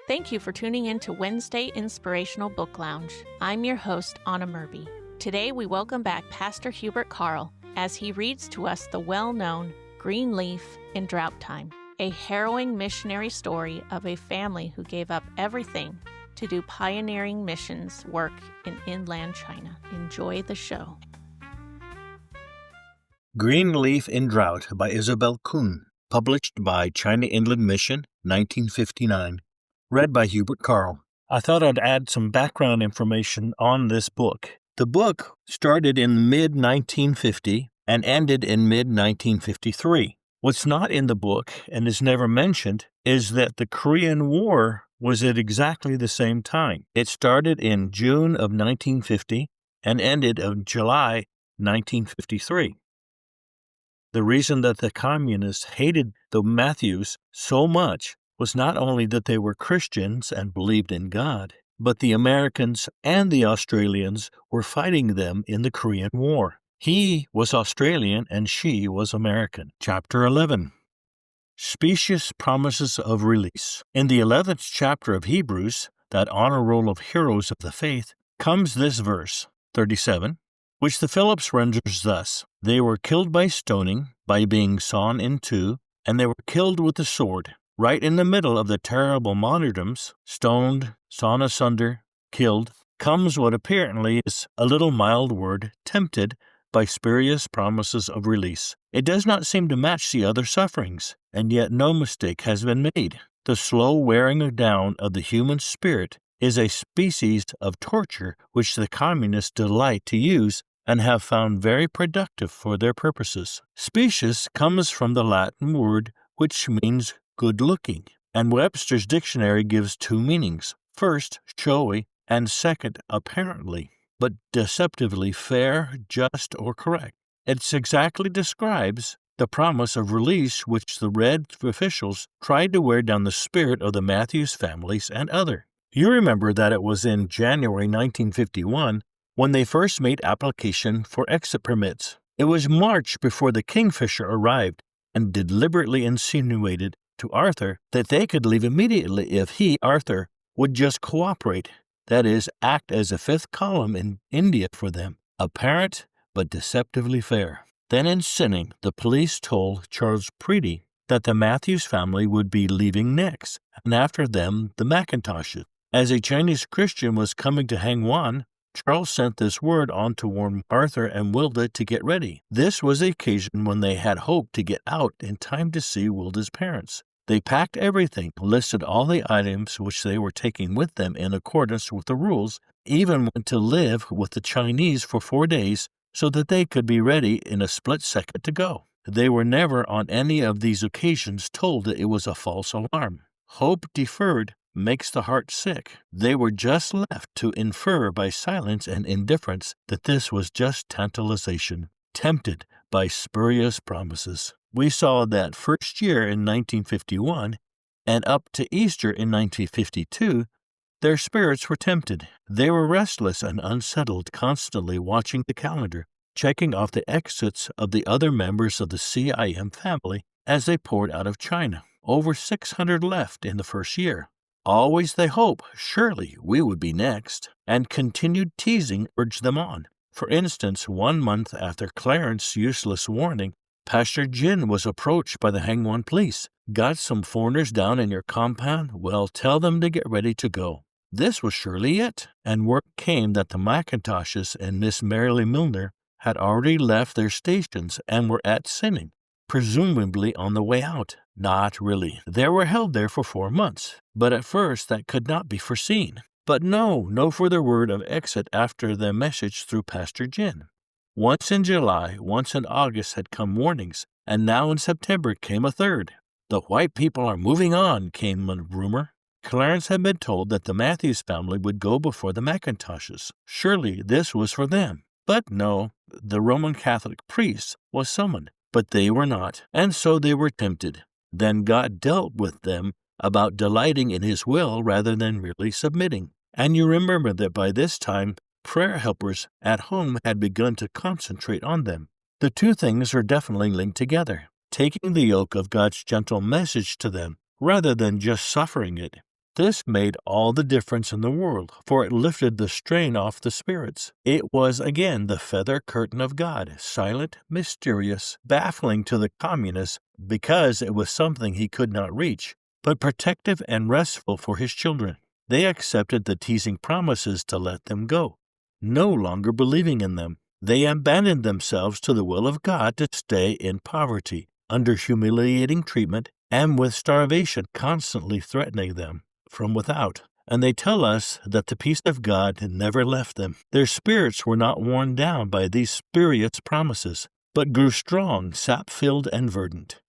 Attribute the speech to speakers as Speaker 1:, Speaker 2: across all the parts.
Speaker 1: Thank you for tuning in to Wednesday Inspirational Book Lounge. I'm your host, Anna Murby. Today we welcome back Pastor Hubert Carl as he reads to us the well-known Green Leaf in Drought Time, a harrowing missionary story of a family who gave up everything to do pioneering missions work in inland China. Enjoy the show.
Speaker 2: Green Leaf in Drought by Isabel Kuhn, published by China Inland Mission, 1959. Read by Hubert Carl. I thought I'd add some background information on this book. The book started in mid-1950 and ended in mid-1953. What's not in the book, and is never mentioned, is that the Korean War was at exactly the same time. It started in June of 1950 and ended in July 1953. The reason that the communists hated the Matthews so much was not only that they were Christians and believed in God, but the Americans and the Australians were fighting them in the Korean War. He was Australian and she was American. Chapter 11. Specious Promises of Release. In the 11th chapter of Hebrews, that honor roll of heroes of the faith, comes this verse, 37, which the Phillips renders thus: They were killed by stoning, by being sawn in two, and they were killed with the sword. Right in the middle of the terrible martyrdoms, stoned, sawn asunder, killed, comes what apparently is a little mild word, tempted, by spurious promises of release. It does not seem to match the other sufferings, and yet no mistake has been made. The slow wearing down of the human spirit is a species of torture which the communists delight to use and have found very productive for their purposes. Specious comes from the Latin word which means good-looking, and Webster's dictionary gives two meanings. First, showy, and second, apparently, but deceptively fair, just, or correct. It exactly describes the promise of release which the Red officials tried to wear down the spirit of the Matthews families and other. You remember that it was in January 1951 when they first made application for exit permits. It was March before the Kingfisher arrived and deliberately insinuated to Arthur that they could leave immediately if he, Arthur, would just cooperate, that is, act as a fifth column in India for them, apparent but deceptively fair. Then in sinning, the police told Charles Preedy that the Matthews family would be leaving next, and after them the Macintoshes. As a Chinese Christian was coming to Hangwan, Charles sent this word on to warn Arthur and Wilda to get ready. This was the occasion when they had hoped to get out in time to see Wilda's parents. They packed everything, listed all the items which they were taking with them in accordance with the rules, even went to live with the Chinese for 4 days so that they could be ready in a split second to go. They were never on any of these occasions told that it was a false alarm. Hope deferred makes the heart sick. They were just left to infer by silence and indifference that this was just tantalization, tempted by spurious promises. We saw that first year in 1951 and up to Easter in 1952, their spirits were tempted. They were restless and unsettled, constantly watching the calendar, checking off the exits of the other members of the CIM family as they poured out of China. Over 600 left in the first year. Always they hope, surely we would be next, and continued teasing urged them on. For instance, 1 month after Clarence's useless warning, Pastor Jin was approached by the Hangwan police. Got some foreigners down in your compound? Well, tell them to get ready to go. This was surely it, and word came that the Macintoshes and Miss Merrily Milner had already left their stations and were at Sinning, presumably on the way out. Not really. They were held there for 4 months, but at first that could not be foreseen. But no further word of exit after the message through Pastor Jin. Once in July, once in August had come warnings, and now in September came a third. The white people are moving on, came a rumor. Clarence had been told that the Matthews family would go before the Macintoshes. Surely this was for them. But no, the Roman Catholic priest was summoned, but they were not, and so they were tempted. Then God dealt with them about delighting in His will rather than merely submitting. And you remember that by this time, prayer helpers at home had begun to concentrate on them. The two things are definitely linked together, taking the yoke of God's gentle message to them rather than just suffering it. This made all the difference in the world, for it lifted the strain off the spirits. It was again the feather curtain of God, silent, mysterious, baffling to the communist because it was something he could not reach, but protective and restful for his children. They accepted the teasing promises to let them go, no longer believing in them. They abandoned themselves to the will of God to stay in poverty, under humiliating treatment, and with starvation constantly threatening them from without. And they tell us that the peace of God never left them. Their spirits were not worn down by these spurious promises, but grew strong, sap-filled, and verdant.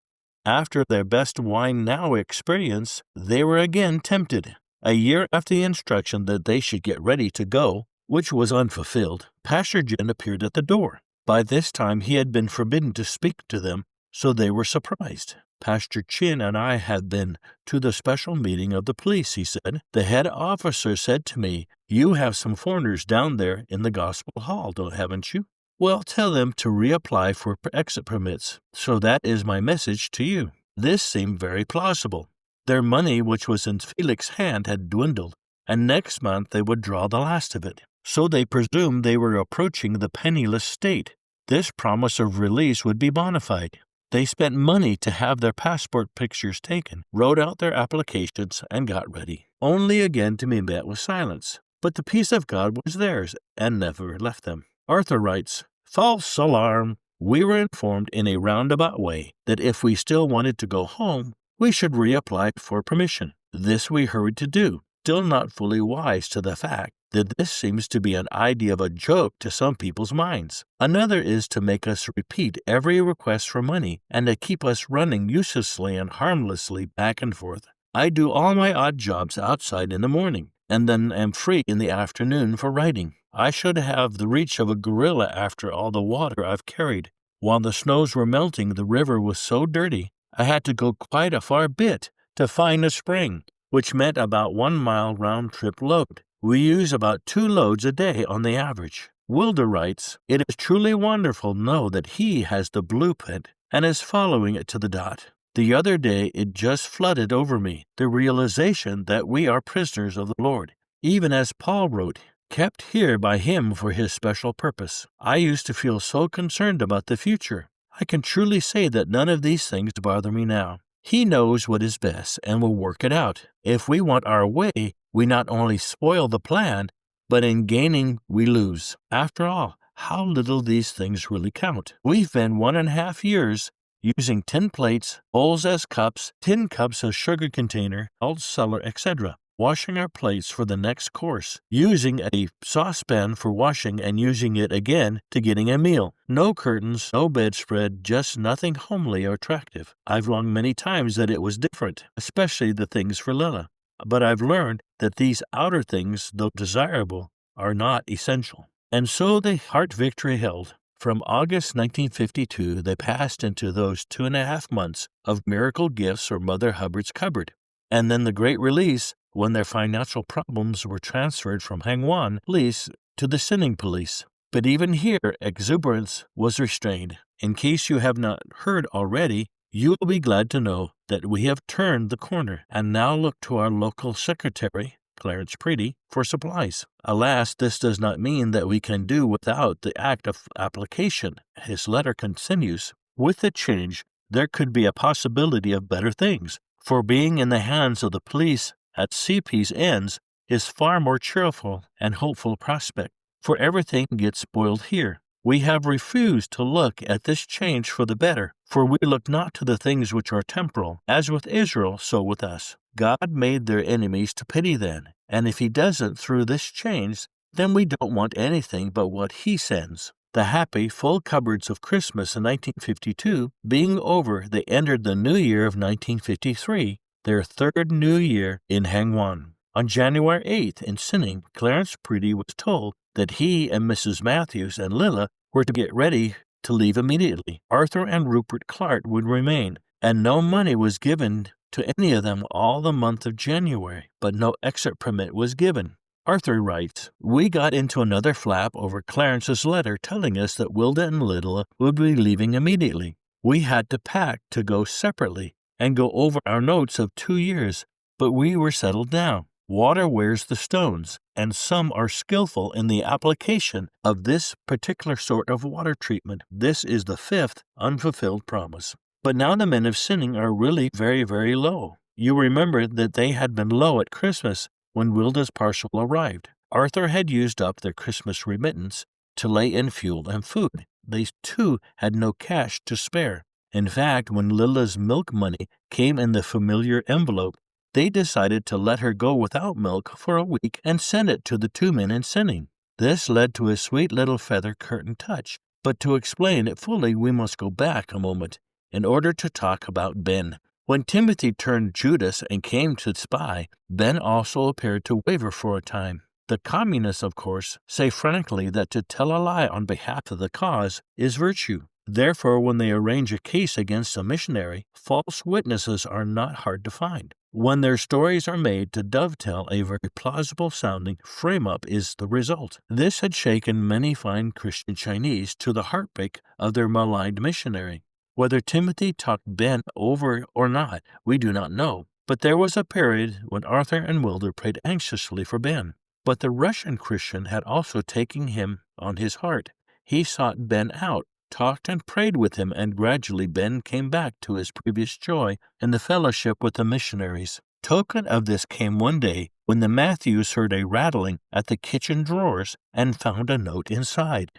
Speaker 2: After their best wine now experience, they were again tempted. A year after the instruction that they should get ready to go, which was unfulfilled, Pastor Jin appeared at the door. By this time he had been forbidden to speak to them, so they were surprised. Pastor Chin and I had been to the special meeting of the police, he said. The head officer said to me, "You have some foreigners down there in the gospel hall, haven't you? Well, tell them to reapply for exit permits. So that is my message to you." This seemed very plausible. Their money, which was in Felix's hand, had dwindled, and next month they would draw the last of it. So they presumed they were approaching the penniless state. This promise of release would be bona fide. They spent money to have their passport pictures taken, wrote out their applications, and got ready, only again to be met with silence. But the peace of God was theirs and never left them. Arthur writes, "False alarm! We were informed in a roundabout way that if we still wanted to go home, we should reapply for permission. This we hurried to do, still not fully wise to the fact that this seems to be an idea of a joke to some people's minds. Another is to make us repeat every request for money and to keep us running uselessly and harmlessly back and forth. I do all my odd jobs outside in the morning, and then am free in the afternoon for writing. I should have the reach of a gorilla after all the water I've carried. While the snows were melting, the river was so dirty, I had to go quite a far bit to find a spring, which meant about 1 mile round-trip load. We use about 2 loads a day on the average." Wilder writes, "It is truly wonderful to know that he has the blueprint and is following it to the dot. The other day it just flooded over me, the realization that we are prisoners of the Lord, even as Paul wrote, kept here by him for his special purpose. I used to feel so concerned about the future. I can truly say that none of these things bother me now. He knows what is best and will work it out. If we want our way, we not only spoil the plan, but in gaining we lose. After all, how little these things really count. We've been 1.5 years using tin plates, bowls as cups, tin cups as sugar container, salt cellar, etc., washing our plates for the next course, using a saucepan for washing and using it again to getting a meal. No curtains, no bedspread, just nothing homely or attractive. I've longed many times that it was different, especially the things for Lila. But I've learned that these outer things, though desirable, are not essential." And so the Heart Victory held. From August 1952, they passed into those 2.5 months of miracle gifts or Mother Hubbard's cupboard. And then the Great Release, when their financial problems were transferred from Hangwon Police to the Sinning Police. But even here, exuberance was restrained. In case you have not heard already, you will be glad to know that we have turned the corner and now look to our local secretary, Clarence Preedy, for supplies. Alas, this does not mean that we can do without the act of application. His letter continues, "With the change, there could be a possibility of better things, for being in the hands of the police at CP's ends is far more cheerful and hopeful prospect, for everything gets spoiled here. We have refused to look at this change for the better, for we look not to the things which are temporal. As with Israel, so with us. God made their enemies to pity them, and if he doesn't through this change, then we don't want anything but what he sends." The happy, full cupboards of Christmas in 1952 being over, they entered the new year of 1953, their 3rd new year in Hangwon. On January 8th, in Sinning, Clarence Preedy was told that he and Mrs. Matthews and Lila were to get ready to leave immediately. Arthur and Rupert Clark would remain, and no money was given to any of them all the month of January, but no exit permit was given. Arthur writes, "We got into another flap over Clarence's letter telling us that Wilda and Lila would be leaving immediately. We had to pack to go separately and go over our notes of 2 years, but we were settled down. Water wears the stones, and some are skillful in the application of this particular sort of water treatment. This is the 5th unfulfilled promise. But now the men of sinning are really very, very low. You remember that they had been low at Christmas when Wilda's parcel arrived. Arthur had used up their Christmas remittance to lay in fuel and food. They too had no cash to spare. In fact, when Lilla's milk money came in the familiar envelope, they decided to let her go without milk for a week and send it to the 2 men in sinning. This led to a sweet little feather curtain touch. But to explain it fully, we must go back a moment in order to talk about Ben. When Timothy turned Judas and came to spy, Ben also appeared to waver for a time. The communists, of course, say frankly that to tell a lie on behalf of the cause is virtue. Therefore, when they arrange a case against a missionary, false witnesses are not hard to find. When their stories are made to dovetail a very plausible-sounding frame-up is the result. This had shaken many fine Christian Chinese to the heartbreak of their maligned missionary. Whether Timothy talked Ben over or not, we do not know, but there was a period when Arthur and Wilder prayed anxiously for Ben. But the Russian Christian had also taken him on his heart. He sought Ben out, talked and prayed with him, and gradually Ben came back to his previous joy in the fellowship with the missionaries. Token of this came one day when the Matthews heard a rattling at the kitchen drawers and found a note inside.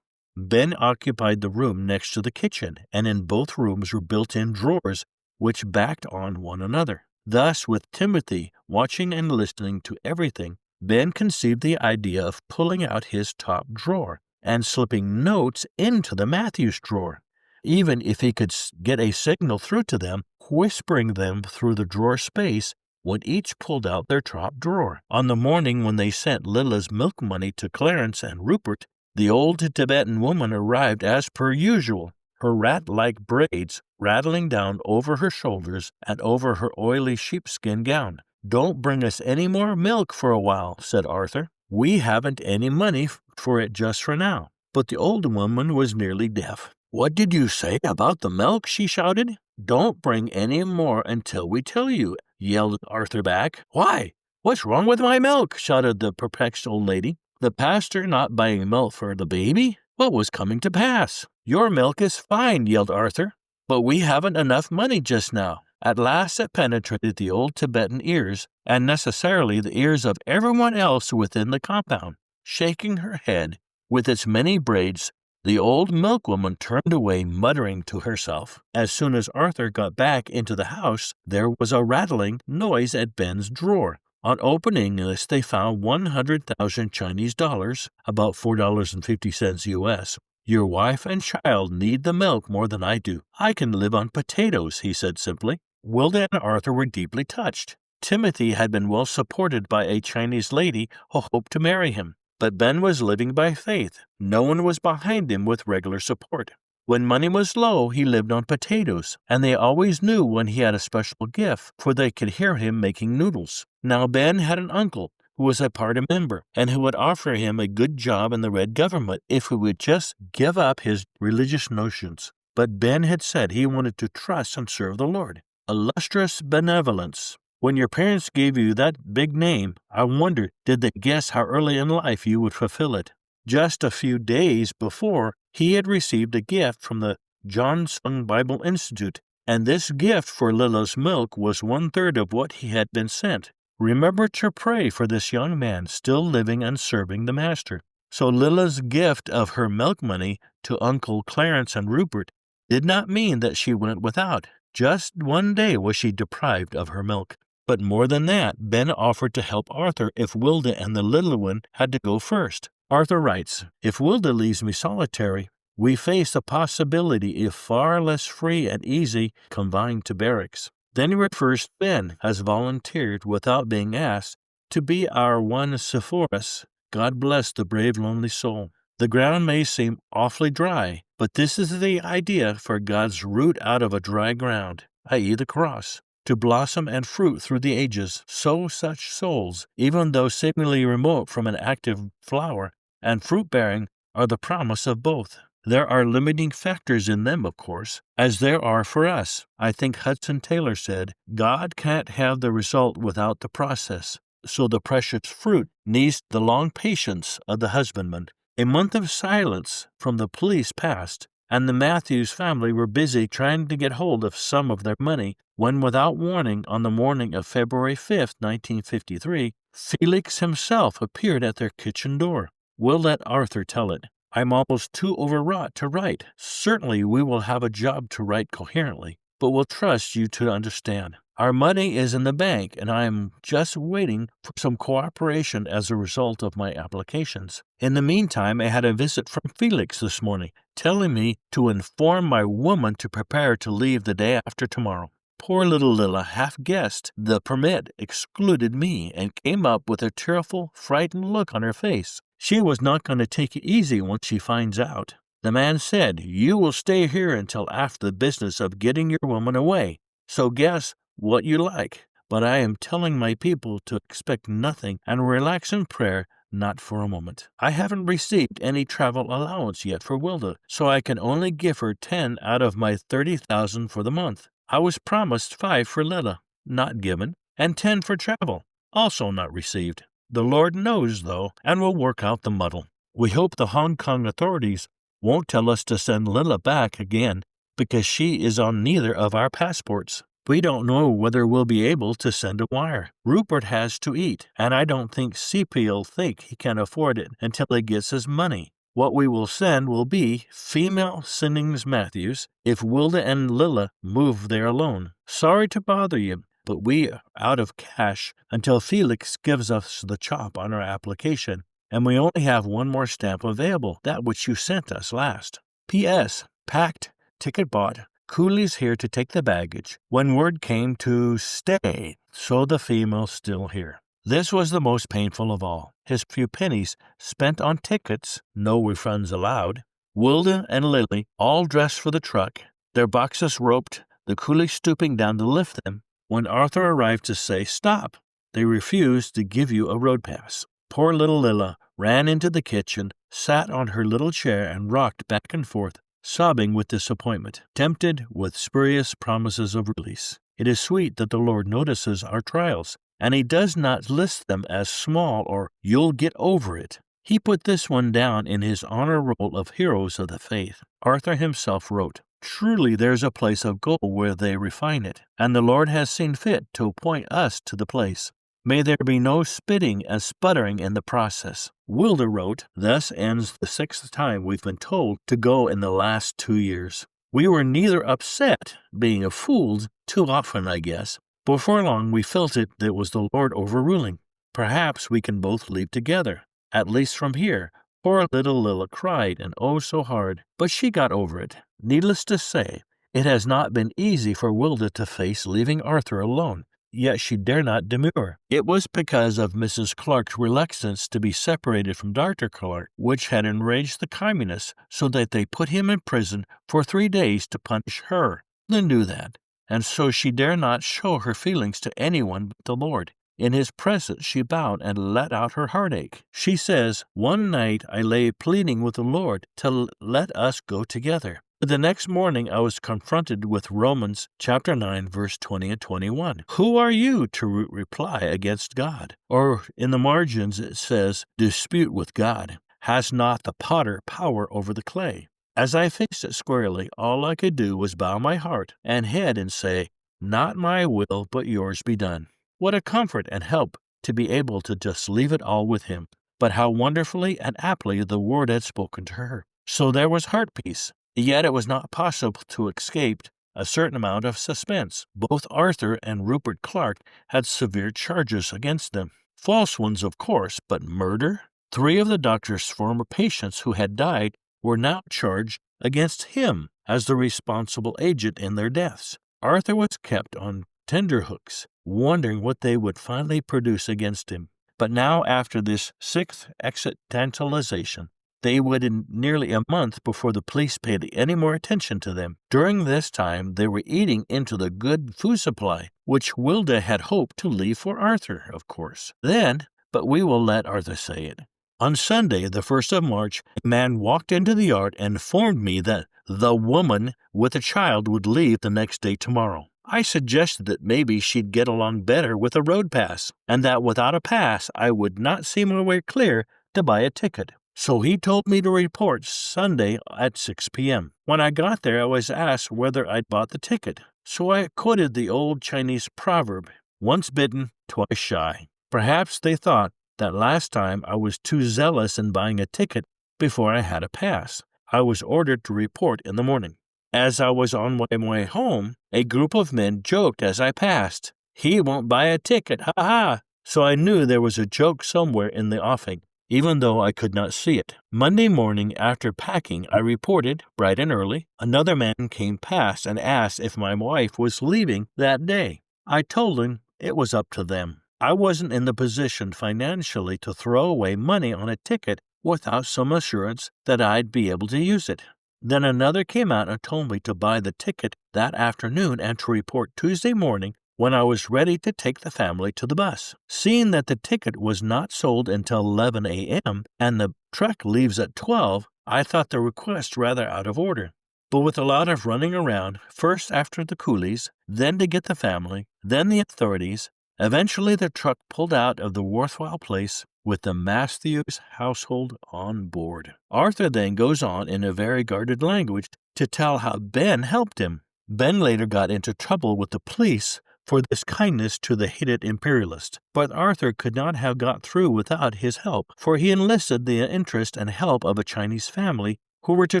Speaker 2: Ben occupied the room next to the kitchen, and in both rooms were built-in drawers which backed on one another. Thus, with Timothy watching and listening to everything, Ben conceived the idea of pulling out his top drawer and slipping notes into the Matthews drawer. Even if he could get a signal through to them, whispering them through the drawer space when each pulled out their top drawer. On the morning when they sent Lilla's milk money to Clarence and Rupert, the old Tibetan woman arrived as per usual, her rat-like braids rattling down over her shoulders and over her oily sheepskin gown. "Don't bring us any more milk for a while," said Arthur. "We haven't any money for it just for now." But the old woman was nearly deaf. "What did you say about the milk?" she shouted. "Don't bring any more until we tell you," yelled Arthur back. "Why? What's wrong with my milk?" shouted the perplexed old lady. "The pastor not buying milk for the baby? What was coming to pass?" "Your milk is fine," yelled Arthur, "but we haven't enough money just now." At last it penetrated the old Tibetan ears, and necessarily the ears of everyone else within the compound. Shaking her head with its many braids, the old milkwoman turned away, muttering to herself. As soon as Arthur got back into the house, there was a rattling noise at Ben's drawer. On opening this, they found 100,000 Chinese dollars, about $4.50 U.S. "Your wife and child need the milk more than I do. I can live on potatoes," he said simply. Wilda and Arthur were deeply touched. Timothy had been well supported by a Chinese lady who hoped to marry him, but Ben was living by faith. No one was behind him with regular support. When money was low, he lived on potatoes, and they always knew when he had a special gift, for they could hear him making noodles. Now Ben had an uncle who was a party member, and who would offer him a good job in the Red government if he would just give up his religious notions. But Ben had said he wanted to trust and serve the Lord. Illustrious benevolence. When your parents gave you that big name, I wonder, did they guess how early in life you would fulfill it? Just a few days before, he had received a gift from the John Sung Bible Institute, and this gift for Lilla's milk was 1/3 of what he had been sent. Remember to pray for this young man still living and serving the Master. So Lilla's gift of her milk money to Uncle Clarence and Rupert did not mean that she went without. Just one day was she deprived of her milk. But more than that, Ben offered to help Arthur if Wilda and the little one had to go first. Arthur writes, "If Wilda leaves me solitary, we face the possibility of far less free and easy confined to barracks." Then he refers to Ben has volunteered without being asked to be our one Sepphoris. God bless the brave lonely soul. The ground may seem awfully dry, but this is the idea for God's root out of a dry ground, i.e. the cross, to blossom and fruit through the ages. So such souls, even though seemingly remote from an active flower and fruit-bearing, are the promise of both. There are limiting factors in them, of course, as there are for us. I think Hudson Taylor said, God can't have the result without the process, so the precious fruit needs the long patience of the husbandman. A month of silence from the police passed, and the Matthews family were busy trying to get hold of some of their money when, without warning, on the morning of February 5th, 1953, Felix himself appeared at their kitchen door. We'll let Arthur tell it. I'm almost too overwrought to write. Certainly we will have a job to write coherently, but we'll trust you to understand. Our money is in the bank, and I am just waiting for some cooperation as a result of my applications. In the meantime, I had a visit from Felix this morning, telling me to inform my woman to prepare to leave the day after tomorrow. Poor little Lilla half guessed the permit excluded me and came up with a tearful, frightened look on her face. She was not going to take it easy once she finds out. The man said, "You will stay here until after the business of getting your woman away. So guess what you like. But I am telling my people to expect nothing and relax in prayer, not for a moment. I haven't received any travel allowance yet for Wilda, so I can only give her 10 out of my 30,000 for the month. I was promised 5 for Lilla, not given, and 10 for travel, also not received. The Lord knows, though, and will work out the muddle. We hope the Hong Kong authorities won't tell us to send Lilla back again because she is on neither of our passports. We don't know whether we'll be able to send a wire. Rupert has to eat, and I don't think CP'll think he can afford it until he gets his money. What we will send will be female Sinnings Matthews if Wilda and Lilla move there alone. Sorry to bother you, but we are out of cash until Felix gives us the chop on our application, and we only have one more stamp available, that which you sent us last. P.S. Packed, ticket bought, coolies here to take the baggage, when word came to stay, so the female's still here. This was the most painful of all. His few pennies spent on tickets, no refunds allowed. Wilda and Lily all dressed for the truck, their boxes roped, the coolie stooping down to lift them. When Arthur arrived to say, "Stop," they refused to give you a road pass. Poor little Lilla ran into the kitchen, sat on her little chair, and rocked back and forth, sobbing with disappointment, tempted with spurious promises of release. It is sweet that the Lord notices our trials, and He does not list them as small or "you'll get over it." He put this one down in His honor roll of heroes of the faith. Arthur himself wrote, "Truly there's a place of gold where they refine it, and the Lord has seen fit to appoint us to the place. May there be no spitting and sputtering in the process." Wilda wrote, "Thus ends the 6th time we've been told to go in the last 2 years. We were neither upset, being a fool, too often, I guess. Before long we felt it was the Lord overruling. Perhaps we can both leave together, at least from here." Poor little Lilla cried, and oh so hard, but she got over it. Needless to say, it has not been easy for Wilda to face leaving Arthur alone, yet she dare not demur. It was because of Mrs. Clark's reluctance to be separated from Dr. Clark, which had enraged the communists, so that they put him in prison for 3 days to punish her. Wilda knew that, and so she dare not show her feelings to anyone but the Lord. In His presence she bowed and let out her heartache. She says, "One night I lay pleading with the Lord to let us go together. But the next morning I was confronted with Romans chapter 9, verse 20 and 21. Who are you to reply against God?" Or in the margins it says, "Dispute with God. Has not the potter power over the clay?" As I faced it squarely, all I could do was bow my heart and head and say, "Not my will, but yours be done." What a comfort and help to be able to just leave it all with Him. But how wonderfully and aptly the Word had spoken to her. So there was heart peace. Yet it was not possible to escape a certain amount of suspense. Both Arthur and Rupert Clark had severe charges against them. False ones, of course, but murder? 3 of the doctor's former patients who had died were now charged against him as the responsible agent in their deaths. Arthur was kept on tenterhooks, wondering what they would finally produce against him. But now, after this 6th accidentalization, they waited nearly a month before the police paid any more attention to them. During this time, they were eating into the good food supply, which Wilda had hoped to leave for Arthur, of course. Then, but we will let Arthur say it, On Sunday, the 1st of March, a man walked into the yard and informed me that the woman with a child would leave the next day tomorrow. I suggested that maybe she'd get along better with a road pass, and that without a pass I would not see my way clear to buy a ticket. So he told me to report Sunday at 6 p.m. When I got there, I was asked whether I'd bought the ticket. So I quoted the old Chinese proverb, once bitten, twice shy. Perhaps they thought that last time I was too zealous in buying a ticket before I had a pass. I was ordered to report in the morning. As I was on my way home, a group of men joked as I passed, "He won't buy a ticket, ha ha!" So I knew there was a joke somewhere in the offing, even though I could not see it. Monday morning, after packing, I reported, bright and early. Another man came past and asked if my wife was leaving that day. I told him it was up to them. I wasn't in the position financially to throw away money on a ticket without some assurance that I'd be able to use it. Then another came out and told me to buy the ticket that afternoon and to report Tuesday morning when I was ready to take the family to the bus. Seeing that the ticket was not sold until 11 a.m. and the truck leaves at 12, I thought the request rather out of order. But with a lot of running around, first after the coolies, then to get the family, then the authorities, eventually the truck pulled out of the worthwhile place with the Matthews household on board. Arthur then goes on in a very guarded language to tell how Ben helped him. Ben later got into trouble with the police for this kindness to the hated imperialist, but Arthur could not have got through without his help, for he enlisted the interest and help of a Chinese family who were to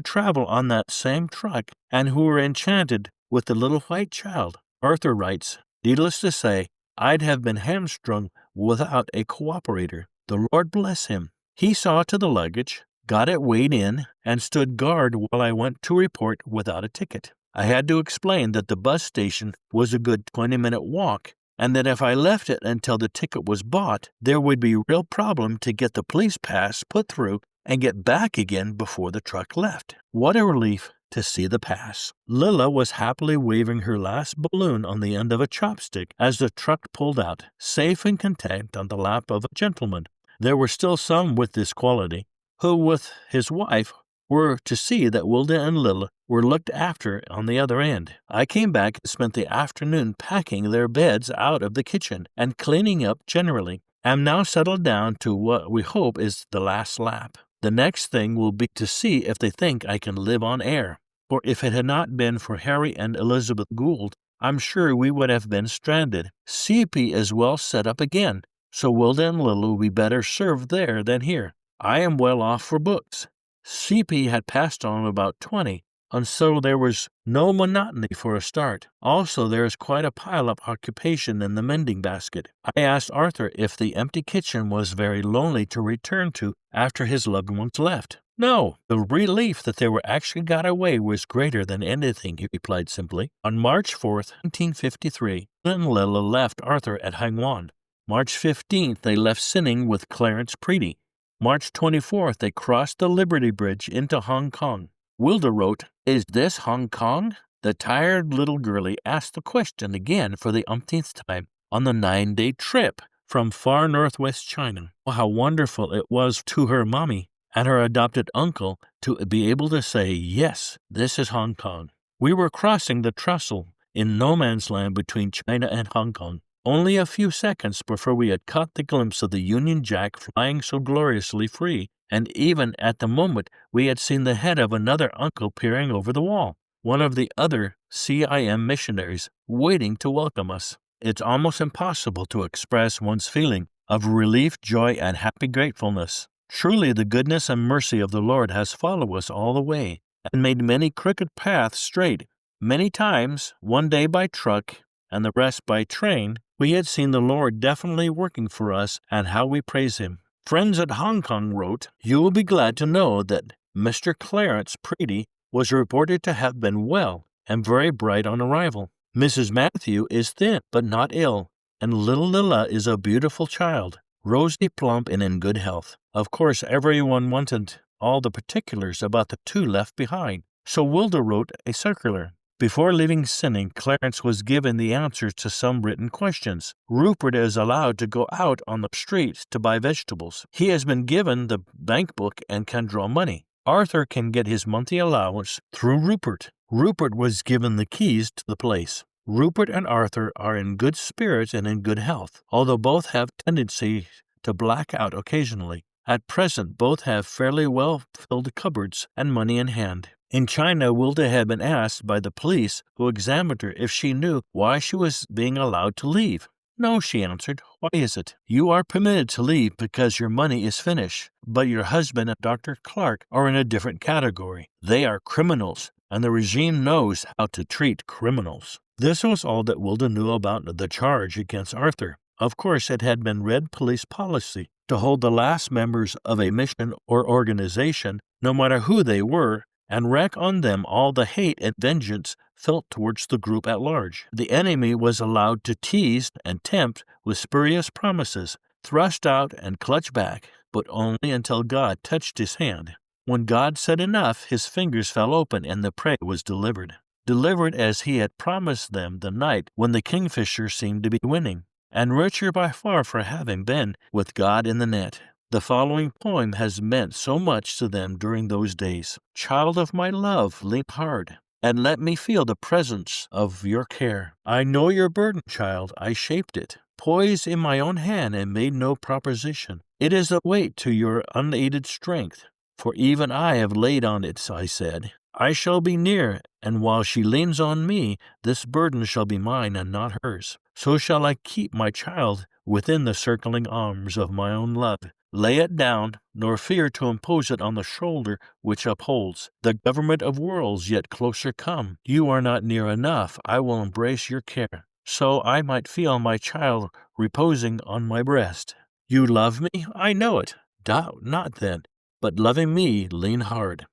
Speaker 2: travel on that same truck and who were enchanted with the little white child. Arthur writes, "Needless to say, I'd have been hamstrung without a cooperator. The Lord bless him. He saw to the luggage, got it weighed in, and stood guard while I went to report without a ticket. I had to explain that the bus station was a good 20-minute walk, and that if I left it until the ticket was bought, there would be a real problem to get the police pass put through and get back again before the truck left. What a relief to see the pass." Lilla was happily waving her last balloon on the end of a chopstick as the truck pulled out, safe and content on the lap of a gentleman. There were still some with this quality, who with his wife were to see that Wilda and Lilla were looked after on the other end. I came back and spent the afternoon packing their beds out of the kitchen and cleaning up generally. I'm now settled down to what we hope is the last lap. The next thing will be to see if they think I can live on air. For if it had not been for Harry and Elizabeth Gould, I'm sure we would have been stranded. CP is well set up again, so Wilda and Lilla will be better served there than here. I am well off for books. CP had passed on about 20, and so there was no monotony for a start. Also, there is quite a pile of occupation in the mending basket. I asked Arthur if the empty kitchen was very lonely to return to after his loved ones left. No, the relief that they were actually got away was greater than anything, he replied simply. On March 4th, 1953, Lin and Lilla left Arthur at Hangwon. March 15th, they left Sinning with Clarence Preedy. March 24th, they crossed the Liberty Bridge into Hong Kong. Wilda wrote, "Is this Hong Kong?" The tired little girlie asked the question again for the umpteenth time on the 9-day trip from far northwest China. Oh, how wonderful it was to her mommy and her adopted uncle to be able to say, "Yes, this is Hong Kong." We were crossing the trestle in no man's land between China and Hong Kong. Only a few seconds before we had caught the glimpse of the Union Jack flying so gloriously free, and even at the moment we had seen the head of another uncle peering over the wall, one of the other CIM missionaries, waiting to welcome us. It's almost impossible to express one's feeling of relief, joy, and happy gratefulness. Truly the goodness and mercy of the Lord has followed us all the way, and made many crooked paths straight. Many times, one day by truck, and the rest by train, we had seen the Lord definitely working for us, and how we praise Him. Friends at Hong Kong wrote, "You will be glad to know that Mr. Clarence Preedy was reported to have been well and very bright on arrival. Mrs. Matthew is thin but not ill, and little Lilla is a beautiful child, rosy, plump, and in good health." Of course, everyone wanted all the particulars about the two left behind, so Wilda wrote a circular. Before leaving Sinning, Clarence was given the answers to some written questions. Rupert is allowed to go out on the street to buy vegetables. He has been given the bank book and can draw money. Arthur can get his monthly allowance through Rupert. Rupert was given the keys to the place. Rupert and Arthur are in good spirits and in good health, although both have tendency to black out occasionally. At present, both have fairly well-filled cupboards and money in hand. In China, Wilda had been asked by the police who examined her if she knew why she was being allowed to leave. No, she answered. Why is it? You are permitted to leave because your money is finished, but your husband and Dr. Clark are in a different category. They are criminals, and the regime knows how to treat criminals. This was all that Wilda knew about the charge against Arthur. Of course, it had been Red police policy to hold the last members of a mission or organization, no matter who they were, and wreak on them all the hate and vengeance felt towards the group at large. The enemy was allowed to tease and tempt with spurious promises, thrust out and clutch back, but only until God touched his hand. When God said enough, his fingers fell open and the prey was delivered. Delivered as he had promised them the night when the kingfisher seemed to be winning, and richer by far for having been with God in the net. The following poem has meant so much to them during those days. Child of my love, lean hard, and let me feel the presence of your care. I know your burden, child, I shaped it, poised in my own hand and made no proposition. It is a weight to your unaided strength, for even I have laid on it, I said. I shall be near, and while she leans on me, this burden shall be mine and not hers. So shall I keep my child within the circling arms of my own love. Lay it down, nor fear to impose it on the shoulder which upholds the government of worlds yet closer come. You are not near enough, I will embrace your care, so I might feel my child reposing on my breast. You love me? I know it. Doubt not then, but loving me, lean hard.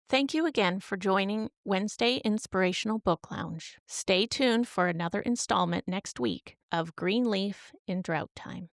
Speaker 1: Thank you again for joining Wednesday Inspirational Book Lounge. Stay tuned for another installment next week of Green Leaf in Drought Time.